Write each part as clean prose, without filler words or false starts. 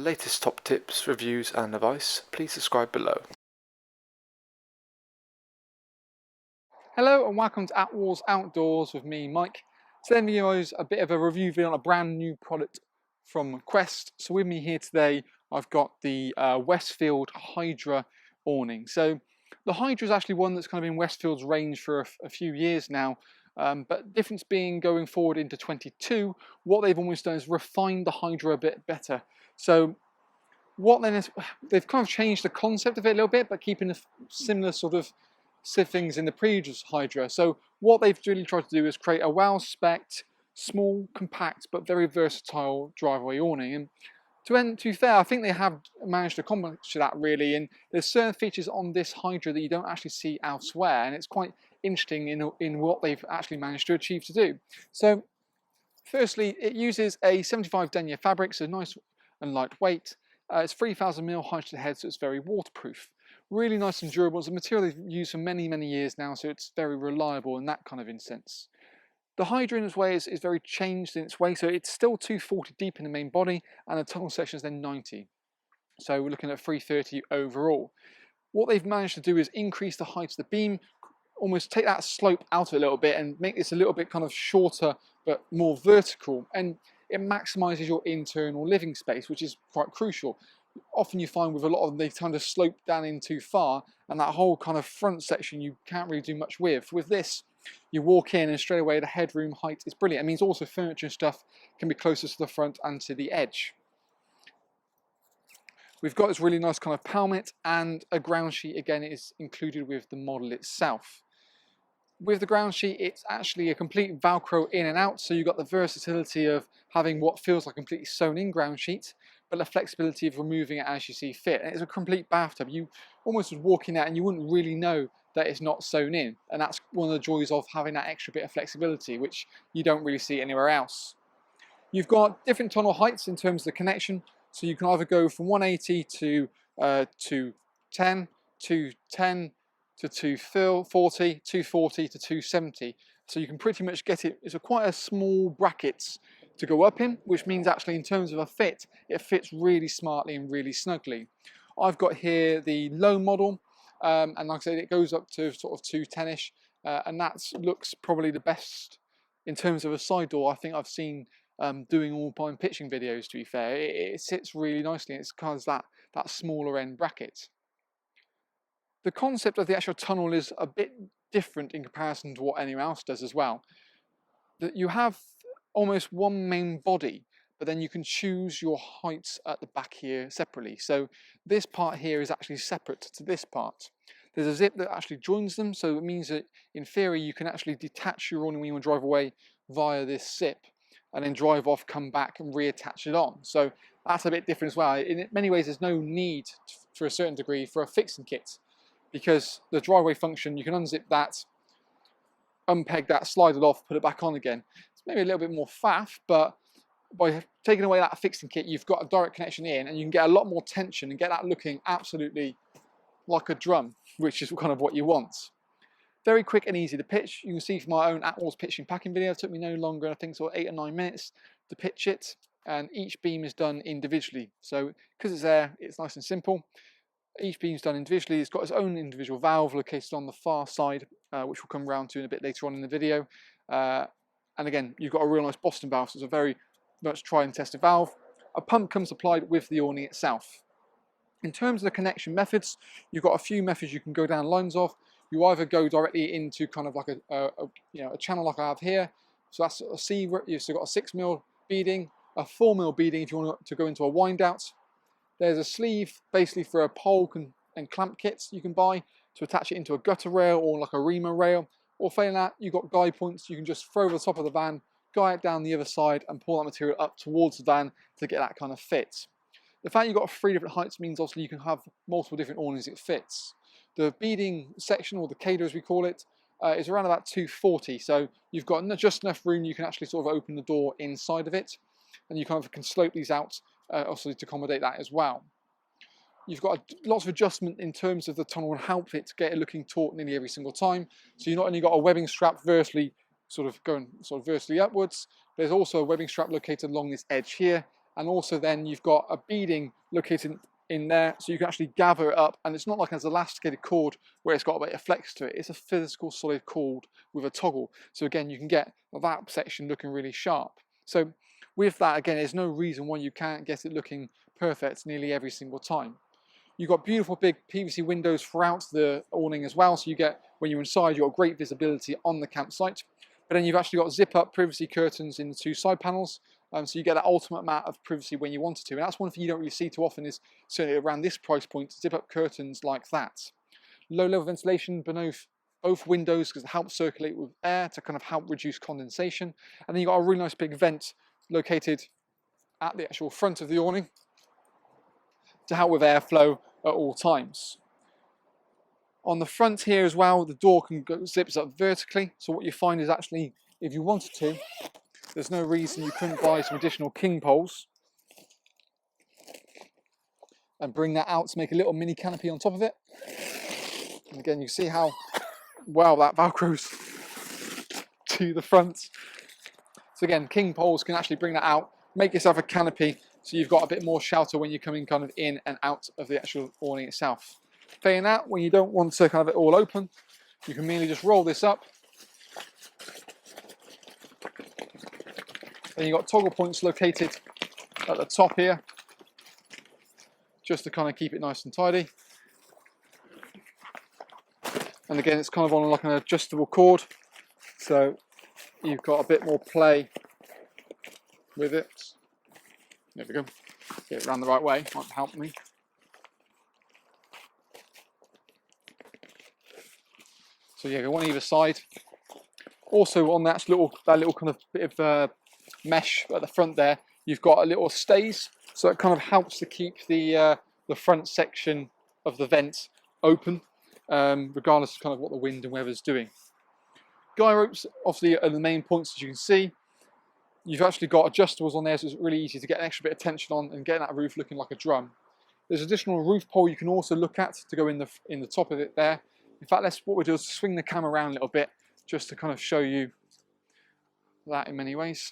latest top tips, reviews and advice, please subscribe below. Hello and welcome to At Wars Outdoors with me, Mike. Today's video is a bit of a review video on a brand new product from Quest. So with me here today, I've got the Westfield Hydra awning. So the Hydra is actually one that's kind of in Westfield's range for a few years now. But the difference being going forward into 22, what they've almost done is refined the Hydra a bit better. So what then is, they've kind of changed the concept of it a little bit, but keeping a similar sort of things in the previous Hydra. So what they've really tried to do is create a well-spec'd, small, compact, but very versatile driveway awning. And to be fair, I think they have managed to accomplish that really. And there's certain features on this Hydra that you don't actually see elsewhere, and it's quite interesting in what they've actually managed to achieve to do. So firstly, it uses a 75 denier fabric, so nice and lightweight. It's 3000mm hydrogen head, so it's very waterproof. Really nice and durable. It's a material they've used for many, many years now, so it's very reliable in that kind of instance. The Hydra in its way is very changed in its way, so it's still 240 deep in the main body, and the tunnel section is then 90. So we're looking at 330 overall. What they've managed to do is increase the height of the beam, almost take that slope out a little bit and make this a little bit kind of shorter but more vertical, and it maximizes your internal living space, which is quite crucial. Often you find with a lot of them, they kind of slope down in too far, and that whole kind of front section you can't really do much with. With this, you walk in and straight away the headroom height is brilliant. It means also furniture and stuff can be closer to the front and to the edge. We've got this really nice kind of palmet, and a ground sheet again is included with the model itself. With the ground sheet, it's actually a complete Velcro in and out, so you've got the versatility of having what feels like a completely sewn in ground sheet, but the flexibility of removing it as you see fit. And it's a complete bathtub. You almost would walk in there and you wouldn't really know that it's not sewn in, and that's one of the joys of having that extra bit of flexibility, which you don't really see anywhere else. You've got different tunnel heights in terms of the connection, so you can either go from 180 to 210, 210 to 240, 240 to 270. So you can pretty much get it. It's quite a small brackets to go up in, which means actually in terms of a fit, it fits really smartly and really snugly. I've got here the low model, and like I said, it goes up to sort of 210-ish, and that looks probably the best in terms of a side door I think I've seen doing all-time pitching videos, to be fair. It sits really nicely, and it's kind of that smaller end bracket. The concept of the actual tunnel is a bit different in comparison to what anyone else does as well. That you have almost one main body, but then you can choose your heights at the back here separately. So this part here is actually separate to this part. There's a zip that actually joins them, so it means that in theory you can actually detach your awning when you want to drive away via this zip, and then drive off, come back and reattach it on. So that's a bit different as well. In many ways there's no need, for a certain degree, for a fixing kit, because the driveway function, you can unzip that, unpeg that, slide it off, put it back on again. It's maybe a little bit more faff, but by taking away that fixing kit, you've got a direct connection in, and you can get a lot more tension and get that looking absolutely like a drum, which is kind of what you want. Very quick and easy to pitch. You can see from my own At Wars pitching packing video, it took me no longer, I think, sort of 8 or 9 minutes to pitch it, and each beam is done individually. So because it's there, it's nice and simple. Each beam's done individually. It's got its own individual valve located on the far side, which we'll come around to in a bit later on in the video. And again, you've got a real nice Boston valve, so it's a very much tried and tested valve. A pump comes applied with the awning itself. In terms of the connection methods, you've got a few methods you can go down lines of. You either go directly into kind of like a channel like I have here. So that's a C. You've still got a 6mm beading, a 4mm beading if you want to go into a wind out. There's a sleeve basically for a pole and clamp kits you can buy to attach it into a gutter rail or like a reamer rail. Or failing that, you've got guide points you can just throw over the top of the van, guide it down the other side and pull that material up towards the van to get that kind of fit. The fact you've got 3 different heights means obviously you can have multiple different awnings it fits. The beading section, or the cater as we call it, is around about 240, so you've got just enough room you can actually sort of open the door inside of it, and you kind of can slope these out also to accommodate that as well. You've got lots of adjustment in terms of the tunnel and help it to get it looking taut nearly every single time. So you've not only got a webbing strap vertically, going vertically upwards, there's also a webbing strap located along this edge here, and also then you've got a beading located in there, so you can actually gather it up, and it's not like an elasticated cord where it's got a bit of flex to it. It's a physical solid cord with a toggle, so again you can get that section looking really sharp. So with that, again, there's no reason why you can't get it looking perfect nearly every single time. You've got beautiful big PVC windows throughout the awning as well, so you get, when you're inside, you've got great visibility on the campsite. But then you've actually got zip-up privacy curtains in the two side panels, so you get that ultimate amount of privacy when you wanted to. And that's one thing you don't really see too often, is certainly around this price point, zip-up curtains like that. Low-level ventilation beneath both windows because it helps circulate with air to kind of help reduce condensation. And then you've got a really nice big vent located at the actual front of the awning to help with airflow at all times. On the front here as well, the door can go, zips up vertically. So what you find is actually, if you wanted to, there's no reason you couldn't buy some additional king poles and bring that out to make a little mini canopy on top of it. And again, you see how well that velcros to the front. So again, king poles can actually bring that out, make yourself a canopy, so you've got a bit more shelter when you're coming kind of in and out of the actual awning itself. Failing that, when you don't want to kind of it all open, you can merely just roll this up. Then you've got toggle points located at the top here, just to kind of keep it nice and tidy. And again, it's kind of on like an adjustable cord, so you've got a bit more play with it. There we go. Get it around the right way, might help me. So yeah, go on either side. Also on that little kind of bit of mesh at the front there, you've got a little stays, so it kind of helps to keep the front section of the vent open, regardless of kind of what the wind and weather's doing. Guy ropes obviously are the main points, as you can see. You've actually got adjustables on there, so it's really easy to get an extra bit of tension on and get that roof looking like a drum. There's additional roof pole you can also look at to go in the top of it there. In fact, what we'll do is swing the camera around a little bit just to kind of show you that in many ways.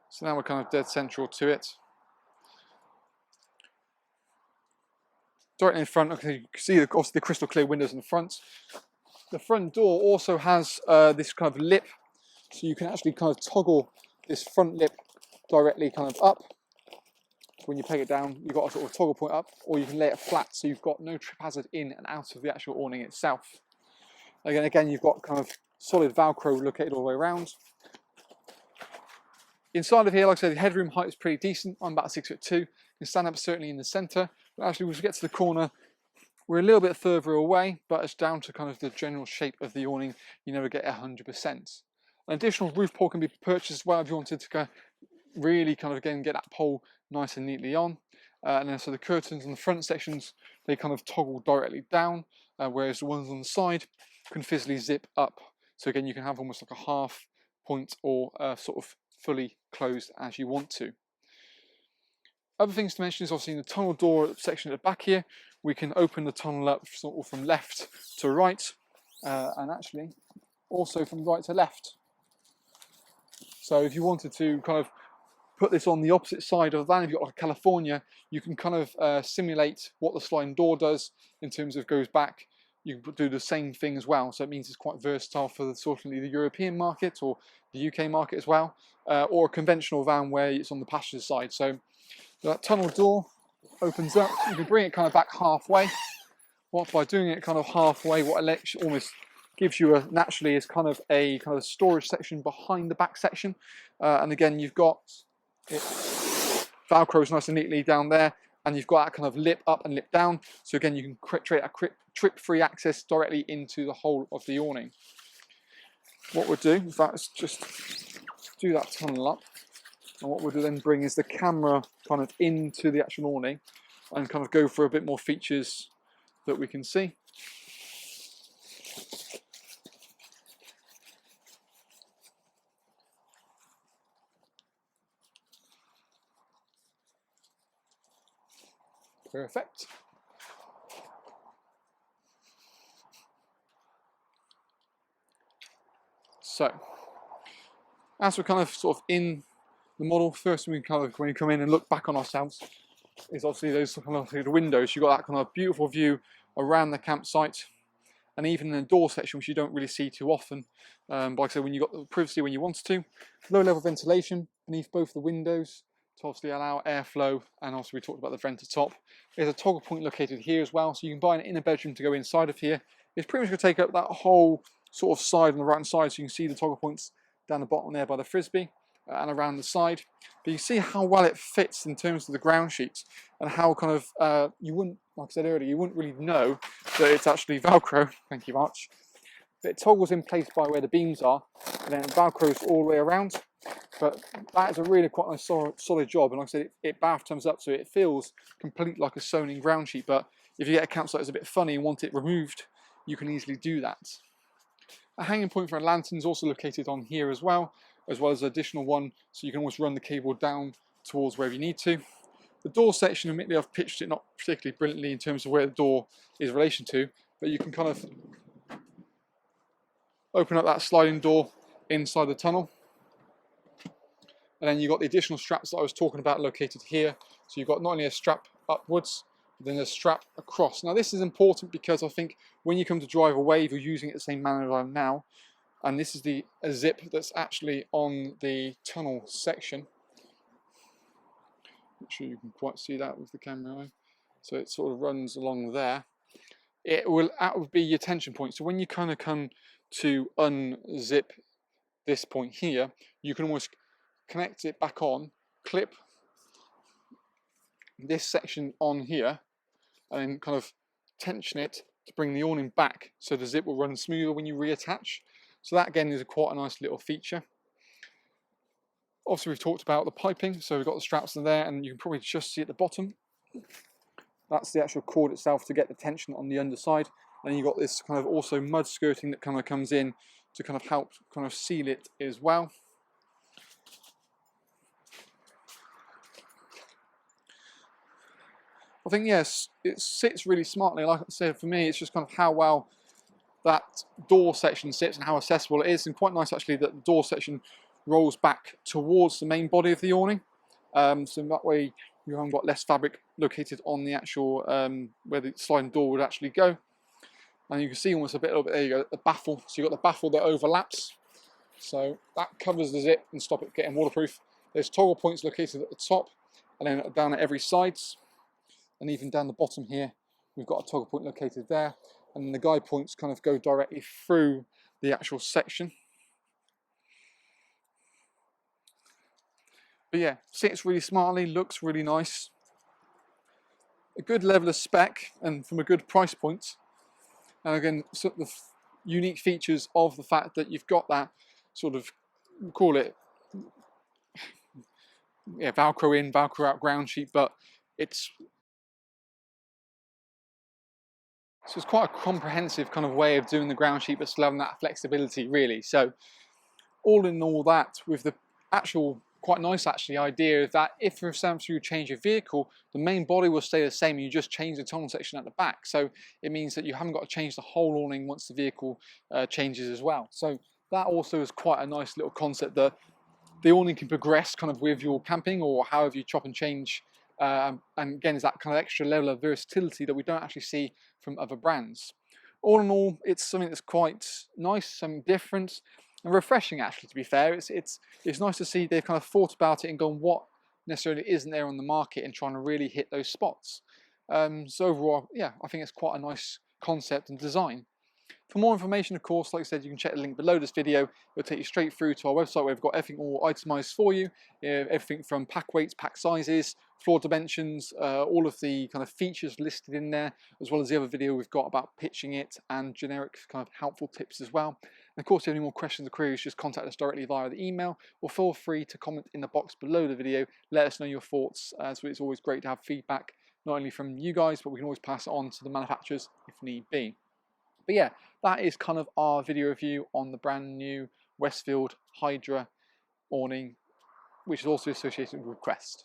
So now we're kind of dead central to it. Directly in front, okay, you can see obviously the crystal clear windows in the front. The front door also has this kind of lip, so you can actually kind of toggle this front lip directly kind of up. So when you peg it down, you've got a sort of toggle point up, or you can lay it flat, so you've got no trip hazard in and out of the actual awning itself. Again, you've got kind of solid Velcro located all the way around. Inside of here, like I said, the headroom height is pretty decent. I'm about 6'2". You can stand up certainly in the centre. But actually, as we get to the corner, we're a little bit further away, but it's down to kind of the general shape of the awning. You never get 100%. An additional roof pole can be purchased as well if you wanted to really kind of again get that pole nice and neatly on. And then so the curtains on the front sections, they kind of toggle directly down, whereas the ones on the side can physically zip up. So again, you can have almost like a half point or sort of fully closed as you want to. Other things to mention is obviously in the tunnel door section at the back here, we can open the tunnel up sort of from left to right, and actually also from right to left. So if you wanted to kind of put this on the opposite side of that, if you've got like California, you can kind of simulate what the sliding door does in terms of goes back. You can do the same thing as well, so it means it's quite versatile for certainly the European market or the UK market as well, or a conventional van where it's on the passenger side. So that tunnel door opens up, you can bring it kind of back halfway. What by doing it kind of halfway, what almost gives you naturally is kind of a storage section behind the back section, and again you've got it Velcros nice and neatly down there, and you've got that kind of lip up and lip down. So again, you can create a trip-free access directly into the whole of the awning. What we'll do is just do that tunnel up, and what we'll do then bring is the camera kind of into the actual awning and kind of go for a bit more features that we can see. Perfect. So, as we're kind of sort of in the model, first thing we kind of, when you come in and look back on ourselves, is obviously those kind of the windows. You've got that kind of beautiful view around the campsite, and even in the door section, which you don't really see too often. But like I said, when you got the privacy when you wanted to, low level ventilation beneath both the windows to obviously allow airflow, and also we talked about the vent at top. There's a toggle point located here as well, so you can buy an inner bedroom to go inside of here. It's pretty much going to take up that whole sort of side on the right hand side, so you can see the toggle points down the bottom there by the frisbee and around the side. But you see how well it fits in terms of the ground sheets, and how kind of you wouldn't, like I said earlier, you wouldn't really know that it's actually Velcro. Thank you much. But it toggles in place by where the beams are, and then it Velcros all the way around. But that is a really quite nice solid job, and like I said, it bath turns up, so it feels complete like a sewn in ground sheet. But if you get a campsite that's a bit funny and want it removed, you can easily do that. A hanging point for a lantern is also located on here as well as an additional one, so you can always run the cable down towards wherever you need to. The door section, admittedly I've pitched it not particularly brilliantly in terms of where the door is in relation to, but you can kind of open up that sliding door inside the tunnel. And then you've got the additional straps that I was talking about located here. So you've got not only a strap upwards, but then a strap across. Now this is important because I think when you come to drive away, if you're using it the same manner as I am now, and this is a zip that's actually on the tunnel section. Make sure you can quite see that with the camera eye. So it sort of runs along there. That would be your tension point. So when you kind of come to unzip this point here, you can almost connect it back on, clip this section on here, and then kind of tension it to bring the awning back, so the zip will run smoother when you reattach. So that again is quite a nice little feature. Obviously we've talked about the piping, so we've got the straps in there, and you can probably just see at the bottom, that's the actual cord itself to get the tension on the underside. And you've got this kind of also mud skirting that kind of comes in to kind of help kind of seal it as well. I think, yes, it sits really smartly. Like I said, for me, it's just kind of how well that door section sits and how accessible it is, and quite nice actually that the door section rolls back towards the main body of the awning. So that way you haven't got less fabric located on the actual, where the sliding door would actually go. And you can see almost a little bit, there you go, the baffle. So you've got the baffle that overlaps. So that covers the zip and stop it getting waterproof. There's toggle points located at the top and then down at every sides. And even down the bottom here, we've got a toggle point located there. And then the guide points kind of go directly through the actual section. But yeah, sits really smartly, looks really nice. A good level of spec and from a good price point. And again, sort of the unique features of the fact that you've got that sort of, call it, yeah, Velcro in, Velcro out ground sheet, but it's quite a comprehensive kind of way of doing the ground sheet, but still having that flexibility really. So all in all, that with the actual quite nice actually idea that if for example you change your vehicle, the main body will stay the same, you just change the tunnel section at the back. So it means that you haven't got to change the whole awning once the vehicle changes as well. So that also is quite a nice little concept, that the awning can progress kind of with your camping or however you chop and change. And again, is that kind of extra level of versatility that we don't actually see from other brands. All in all, it's something that's quite nice, something different and refreshing actually, to be fair. It's nice to see they've kind of thought about it and gone what necessarily isn't there on the market and trying to really hit those spots. So overall, yeah, I think it's quite a nice concept and design. For more information, of course, like I said, you can check the link below this video. It'll take you straight through to our website where we've got everything all itemized for you. Everything from pack weights, pack sizes, floor dimensions, all of the kind of features listed in there, as well as the other video we've got about pitching it and generic kind of helpful tips as well. And of course, if you have any more questions or queries, just contact us directly via the email, or feel free to comment in the box below the video. Let us know your thoughts, as it's always great to have feedback, not only from you guys, but we can always pass it on to the manufacturers if need be. But yeah, that is kind of our video review on the brand new Westfield Hydra awning, which is also associated with Quest.